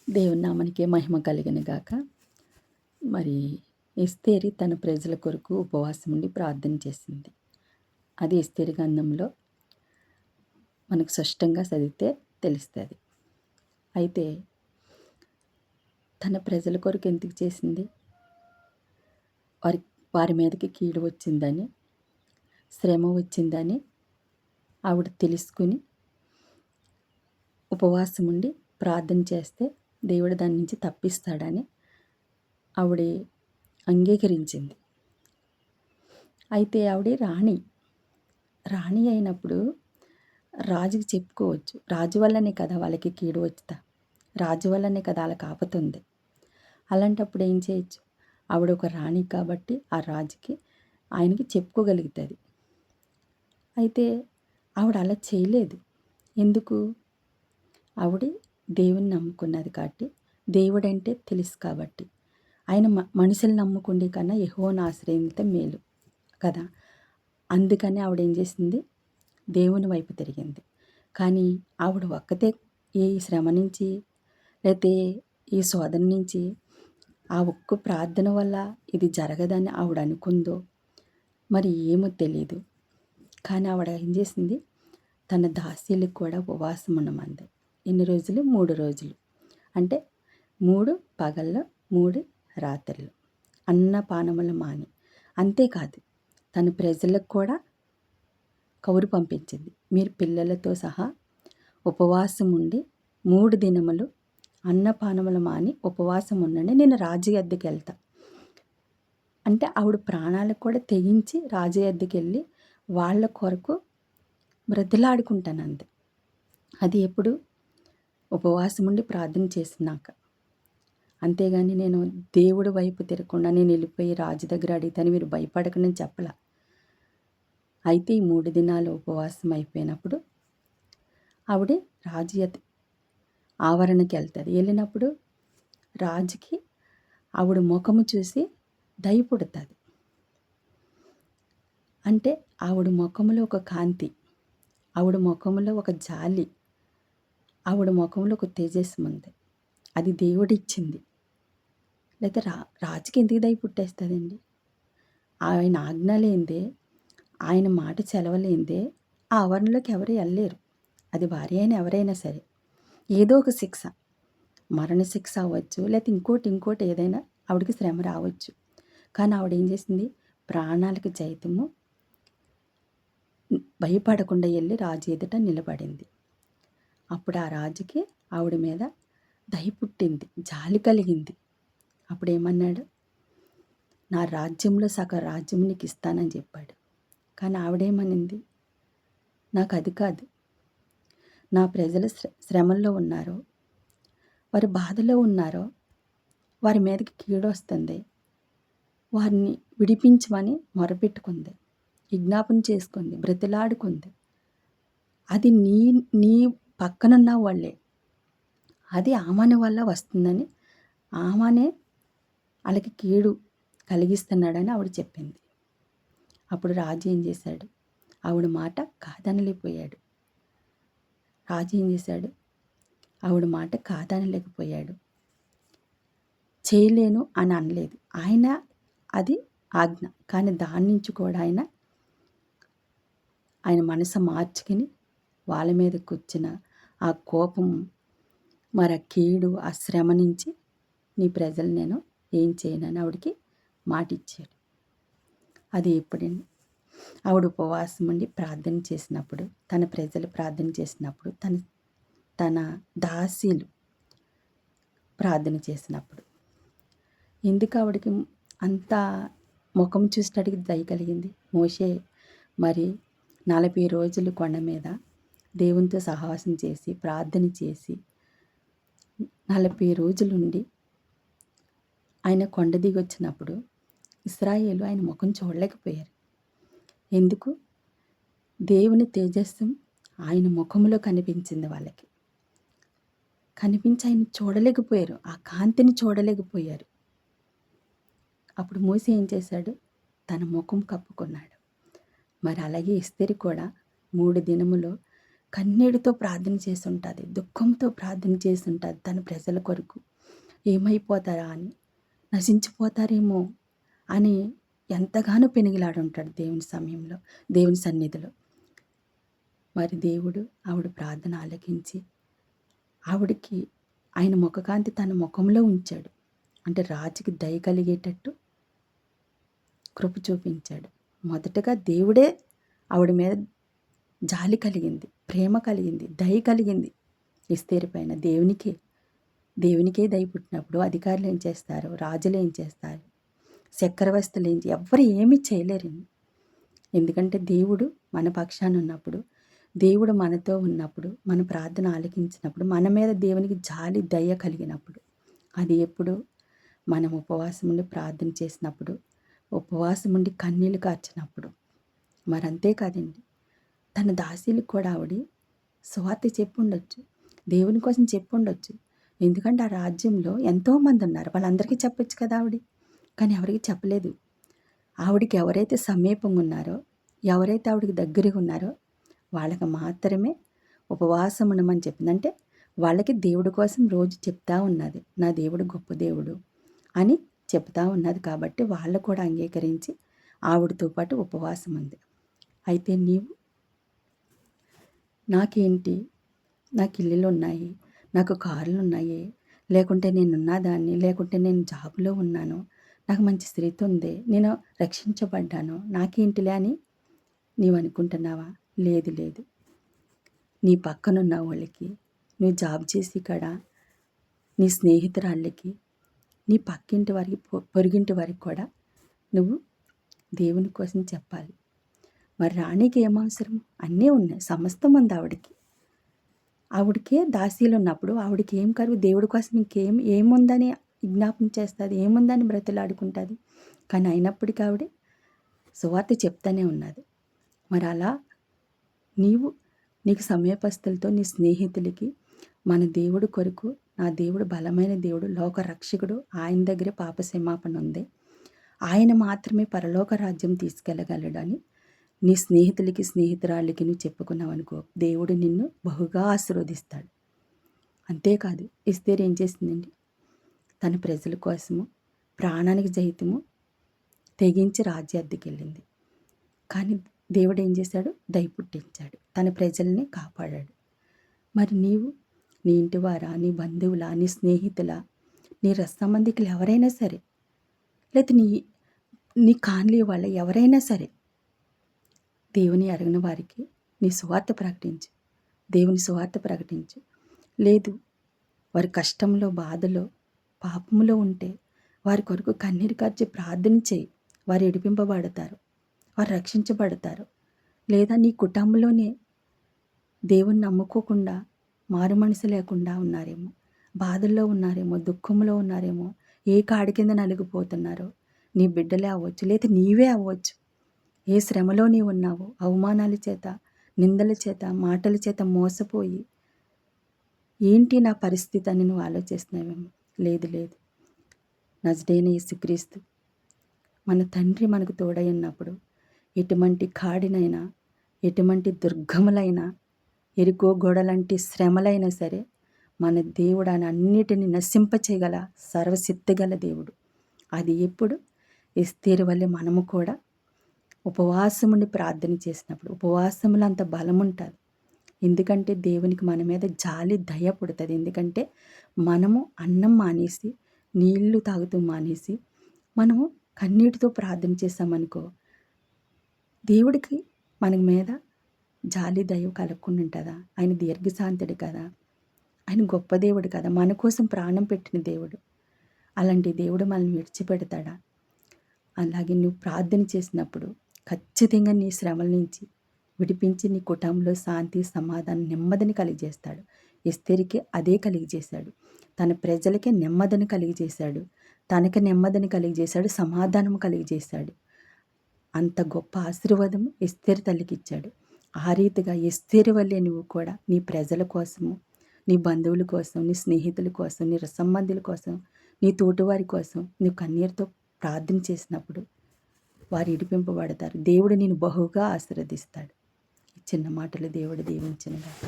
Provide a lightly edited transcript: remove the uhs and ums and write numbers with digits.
దేవుని నామానికే మహిమ కలిగిన గాక. మరి ఎస్తేరు తన ప్రజల కొరకు ఉపవాసం ఉండి ప్రార్థన చేసింది. అది ఎస్తేరు గ్రంథంలో మనకు స్పష్టంగా చదివితే తెలుస్తుంది. అయితే తన ప్రజల కొరకు ఎందుకు చేసింది? వారి వారి మీదకి కీడు వచ్చిందని, శ్రమ వచ్చిందని ఆవిడ తెలుసుకుని ఉపవాసం ఉండి ప్రార్థన చేస్తే దేవుడు దాని నుంచి తప్పిస్తాడని ఆవిడ అంగీకరించింది. అయితే ఆవిడ రాణి అయినప్పుడు రాజుకి చెప్పుకోవచ్చు. రాజు వల్లనే కదా వాళ్ళకి కీడు వచ్చుతా, రాజు వల్లనే కదా వాళ్ళకి ఆపతుంది. అలాంటప్పుడు ఏం చేయొచ్చు? ఆవిడ ఒక రాణి కాబట్టి ఆ రాజుకి ఆయనకి చెప్పుకోగలుగుతుంది. అయితే ఆవిడ అలా చేయలేదు. ఎందుకు? ఆవిడ దేవుని నమ్ముకున్నది కాబట్టి, దేవుడంటే తెలుసు కాబట్టి. ఆయన మనుషులు నమ్ముకుండే కన్నా యెహోవాను ఆశ్రయిస్తే మేలు కదా. అందుకని ఆవిడ ఏం చేసింది? దేవుని వైపు తిరిగింది. కానీ ఆవిడ ఒక్కతే ఈ శ్రమ నుంచి, లేకపోతే ఈ శోధన నుంచి, ఆ ఒక్క ప్రార్థన వల్ల ఇది జరగదని ఆవిడ అనుకుందో మరి ఏమో తెలీదు. కానీ ఆవిడ ఏం చేసింది? తన దాసీలకు కూడా ఉపవాసం ఉండమంది. ఎన్ని రోజులు? 3 రోజులు. అంటే 3 పగళ్ళు 3 రాత్రులు అన్నపానములు మాని. అంతేకాదు, తన ప్రజలకు కూడా కబురు పంపించింది. మీరు పిల్లలతో సహా ఉపవాసం ఉండి 3 దినములు అన్నపానములు మాని ఉపవాసం ఉండండి, నేను రాజు వద్దకు వెళ్తా. అంటే ఆవిడ ప్రాణాలకు కూడా తెగించి రాజు వద్దకు వెళ్ళి వాళ్ళ కొరకు బ్రతిలాడుకుంటానంది. అది ఎప్పుడు? ఉపవాసం ఉండి ప్రార్థన చేసినాక. అంతేగాని నేను దేవుడి వైపు తిరగకుండా నేను వెళ్ళిపోయి రాజు దగ్గర అడిగితేనే మీరు భయపడకని చెప్పలా. అయితే ఈ 3 దినాలు ఉపవాసం అయిపోయినప్పుడు ఆవిడ రాజు ఆవరణకి వెళ్తుంది. వెళ్ళినప్పుడు రాజుకి ఆవిడ ముఖము చూసి దయ పుడుతుంది. అంటే ఆవిడ ముఖంలో ఒక కాంతి, ఆవిడ ముఖంలో ఒక జాలి, ఆవిడ ముఖంలో ఒక తేజస్సు ఉంది. అది దేవుడిచ్చింది. లేకపోతే రాజుకి ఎందుకు దయ పుట్టేస్తుందండి? ఆయన ఆజ్ఞ లేనిదే, ఆయన మాట చెలవలేనిదే ఆ ఆవరణలోకి ఎవరు వెళ్ళలేరు. అది భార్య అయినా ఎవరైనా సరే. ఏదో ఒక శిక్ష, మరణ శిక్ష అవ్వచ్చు, లేకపోతే ఇంకోటి ఏదైనా ఆవిడకి శ్రమ రావచ్చు. కానీ ఆవిడ ఏం చేసింది? ప్రాణాలకు జైతము భయపడకుండా వెళ్ళి రాజు ఎదుట నిలబడింది. అప్పుడు ఆ రాజుకి ఆవిడ మీద దయ పుట్టింది, జాలి కలిగింది. అప్పుడు ఏమన్నాడు? నా రాజ్యంలో సగం రాజ్యం నీకు ఇస్తానని చెప్పాడు. కానీ ఆవిడేమనింది? నాకు అది కాదు, నా ప్రజలు శ్రమల్లో ఉన్నారో, వారి బాధలో ఉన్నారో, వారి మీదకి కీడు వస్తుంది, వారిని విడిపించమని మొరపెట్టుకుంది, విజ్ఞాపన చేసుకుంది, బ్రతిలాడుకుంది. అది నీ పక్కనున్న వాళ్ళే, అది ఆమెని వల్ల వస్తుందని, ఆమెనే వాళ్ళకి కీడు కలిగిస్తున్నాడని ఆవిడ చెప్పింది. అప్పుడు రాజు ఏం చేశాడు? ఆవిడ మాట కాదనలేకపోయాడు. రాజు ఏం చేశాడు? ఆవిడ మాట కాదనలేకపోయాడు. చేయలేను అని అనలేదు. ఆయన అది ఆజ్ఞ. కానీ దాని నుంచి కూడా ఆయన మనసు మార్చుకుని వాళ్ళ మీద కూర్చున్న ఆ కోపం, మరి ఆ కీడు, ఆ శ్రమ నుంచి నీ ప్రజలు నేను ఏం చేయనని ఆవిడకి మాట ఇచ్చాడు. అది ఎప్పుడండి? ఆవిడ ఉపవాసం ఉండి ప్రార్థన చేసినప్పుడు, తన ప్రజలు ప్రార్థన చేసినప్పుడు, తన దాసీలు ప్రార్థన చేసినప్పుడు. ఎందుకు ఆవిడకి అంత ముఖం చూసేటడికి దయ కలిగింది? మోషే మరి 40 రోజులు కొండ మీద దేవునితో సహవాసం చేసి ప్రార్థన చేసి 40 రోజులుండి ఆయన కొండ దిగి వచ్చినప్పుడు ఇశ్రాయేలు ఆయన ముఖం చూడలేకపోయారు. ఎందుకు? దేవుని తేజస్సు ఆయన ముఖంలో కనిపించింది వాళ్ళకి. కనిపించి ఆయన చూడలేకపోయారు, ఆ కాంతిని చూడలేకపోయారు. అప్పుడు మోషే ఏం చేశాడు? తన ముఖం కప్పుకున్నాడు. మరి అలాగే ఎస్తేరు కూడా 3 దినములో కన్నీటితో ప్రార్థన చేసుంటుంది, దుఃఖంతో ప్రార్థన చేసుంటుంది తన ప్రజల కొరకు. ఏమైపోతారా అని, నశించిపోతారేమో అని ఎంతగానో పెనుగులాడుంటాడు దేవుని సమయంలో, దేవుని సన్నిధిలో. మరి దేవుడు ఆవిడ ప్రార్థన ఆలకించి ఆవిడకి ఆయన ముఖకాంతి తన ముఖంలో ఉంచాడు. అంటే రాజుకి దయ కలిగేటట్టు కృప చూపించాడు. మొదటగా దేవుడే ఆవిడ మీద జాలి కలిగింది, ప్రేమ కలిగింది, దయ కలిగింది ఎస్తేరు పైన. దేవునికే దయ పుట్టినప్పుడు అధికారులు ఏం చేస్తారు, రాజులు ఏం చేస్తారు, చక్రవర్తులు ఎవ్వరు ఏమీ చేయలేరండి. ఎందుకంటే దేవుడు మన పక్షాన ఉన్నప్పుడు, దేవుడు మనతో ఉన్నప్పుడు, మన ప్రార్థన ఆలకించినప్పుడు, మన మీద దేవునికి జాలి దయ కలిగినప్పుడు, అది ఎప్పుడు మనం ఉపవాసం ఉండి ప్రార్థన చేసినప్పుడు, ఉపవాసం ఉండి కన్నీళ్ళు కార్చినప్పుడు. మరి అంతేకాదండి, తన దాసీలకు కూడా ఆవిడ సువార్త చెప్పుండొచ్చు, దేవుని కోసం చెప్పుండొచ్చు. ఎందుకంటే ఆ రాజ్యంలో ఎంతోమంది ఉన్నారు, వాళ్ళందరికీ చెప్పొచ్చు కదా ఆవిడ. కానీ ఎవరికి చెప్పలేదు. ఆవిడికి ఎవరైతే సమీపంగా ఉన్నారో, ఎవరైతే ఆవిడకి దగ్గరగా ఉన్నారో వాళ్ళకి మాత్రమే ఉపవాసం ఉండమని చెప్పిందంటే, వాళ్ళకి దేవుడి కోసం రోజు చెప్తా ఉన్నది, నా దేవుడు గొప్ప దేవుడు అని చెప్తా ఉన్నది. కాబట్టి వాళ్ళు కూడా అంగీకరించి ఆవిడతో పాటు ఉపవాసం ఉంది. అయితే నీవు, నాకేంటి, నాకు ఇల్లులు ఉన్నాయి, నాకు కార్లు ఉన్నాయి, లేకుంటే నేనున్నదాన్ని, లేకుంటే నేను జాబ్లో ఉన్నాను, నాకు మంచి స్థితి ఉంది, నేను రక్షించబడ్డాను, నాకేంటిలే అని నీవు అనుకుంటున్నావా? లేదు లేదు. నీ పక్కనున్న వాళ్ళకి, నువ్వు జాబ్ చేసి కాడ నీ స్నేహితురాళ్ళకి, నీ పక్కింటి వారికి, పొరుగింటి వారికి కూడా నువ్వు దేవుని కోసం చెప్పాలి. మరి రాణికి ఏం అవసరం? అన్నీ ఉన్నాయి, సమస్తం ఉంది ఆవిడకి. ఆవిడకే దాసీలు ఉన్నప్పుడు ఆవిడకి ఏం కరువు? దేవుడి కోసం ఏముందని విజ్ఞాపన చేస్తుంది, ఏముందని బ్రతిలాడుకుంటుంది. కానీ అయినప్పటికీ ఆవిడ సువార్త చెప్తానే ఉన్నది. మరి అలా నీకు సమీపస్తులతో, నీ స్నేహితులకి మన దేవుడు కొరకు, నా దేవుడు బలమైన దేవుడు, లోక రక్షకుడు, ఆయన దగ్గరే పాప క్షమాపణ ఉంది, ఆయన మాత్రమే పరలోక రాజ్యం తీసుకెళ్ళగలడు అని నీ స్నేహితులకి, స్నేహితురాళ్ళకి నువ్వు చెప్పుకున్నావు అనుకో, దేవుడు నిన్ను బహుగా ఆశీర్వదిస్తాడు. అంతేకాదు, ఎస్తేరు ఏం చేసిందండి, తన ప్రజల కోసము ప్రాణానికి సైతము తెగించి రాజ్యార్థికెళ్ళింది. కానీ దేవుడు ఏం చేశాడు? దయ పుట్టించాడు, తన ప్రజల్ని కాపాడాడు. మరి నీవు, నీ ఇంటి వారా, నీ బంధువుల, నీ స్నేహితుల, నీ సంబంధికులు ఎవరైనా సరే, లేకపోతే నీ కాన్లీ వాళ్ళ ఎవరైనా సరే, దేవుని అడిగిన వారికి నీ సువార్త ప్రకటించు, దేవుని సువార్త ప్రకటించు. లేదు, వారి కష్టంలో, బాధలో, పాపంలో ఉంటే వారి కొరకు కన్నీరు కార్చి ప్రార్థన చేయి, వారు విడిపింపబడతారు, వారు రక్షించబడతారు. లేదా నీ కుటుంబంలోనే దేవుణ్ణి నమ్ముకోకుండా, మారు మనసు లేకుండా ఉన్నారేమో, బాధల్లో ఉన్నారేమో, దుఃఖంలో ఉన్నారేమో, ఏ కాడి కింద నలిగిపోతున్నారో, నీ బిడ్డలే అవ్వచ్చు, లేదా నీవే అవ్వచ్చు. ఏ శ్రమలో నీవు ఉన్నావో, అవమానాల చేత, నిందల చేత, మాటల చేత మోసపోయి ఏంటి నా పరిస్థితి అని నువ్వు ఆలోచిస్తున్నావేమో. లేదు లేదు, నజరేయుడైన యేసుక్రీస్తు మన తండ్రి మనకు తోడై ఉన్నప్పుడు ఎటువంటి కాడినైనా, ఎటువంటి దుర్గములైనా, ఎరుకో గోడలాంటి శ్రమలైనా సరే మన దేవుడు అని అన్నిటిని నశింపచేయగల సర్వశక్తిగల దేవుడు. అది ఎప్పుడు ఎస్తేరు వల్లే మనము కూడా ఉపవాసముండి ప్రార్థన చేసినప్పుడు, ఉపవాసములో అంత బలం ఉంటుంది. ఎందుకంటే దేవునికి మన మీద జాలి దయ పుడుతుంది. ఎందుకంటే మనము అన్నం మానేసి, నీళ్లు తాగుతూ మానేసి, మనము కన్నీటితో ప్రార్థన చేసామనుకో, దేవుడికి మన మీద జాలి దయ కలగకుండా ఉంటుందా? ఆయన దీర్ఘశాంతుడు కదా, ఆయన గొప్ప దేవుడు కదా, మన కోసం ప్రాణం పెట్టిన దేవుడు. అలాంటి దేవుడు మనల్ని విడిచిపెడతాడా? అలాగే నువ్వు ప్రార్థన చేసినప్పుడు ఖచ్చితంగా నీ శ్రమల నుంచి విడిపించి నీ కుటుంబంలో శాంతి, సమాధానం, నెమ్మదిని కలిగజేస్తాడు. ఎస్తేరుకి అదే కలిగజేశాడు. తన ప్రజలకే నెమ్మదిని కలిగజేశాడు, తనకి నెమ్మదిని కలిగజేశాడు, సమాధానం కలిగజేశాడు. అంత గొప్ప ఆశీర్వాదం ఎస్తేరు తల్లికి ఇచ్చాడు. ఆ రీతిగా ఎస్తేరు వల్లే నువ్వు కూడా నీ ప్రజల కోసము, నీ బంధువుల కోసం, నీ స్నేహితుల కోసం, నీ సంబంధుల కోసం, నీ తోటివారి కోసం నువ్వు కన్నీరుతో ప్రార్థన చేసినప్పుడు వారు విడిపింపబడతారు. దేవుడు నిన్ను బహుగా ఆశీర్వదిస్తాడు. చిన్న మాటలు దేవుడు దీవించునుగాక.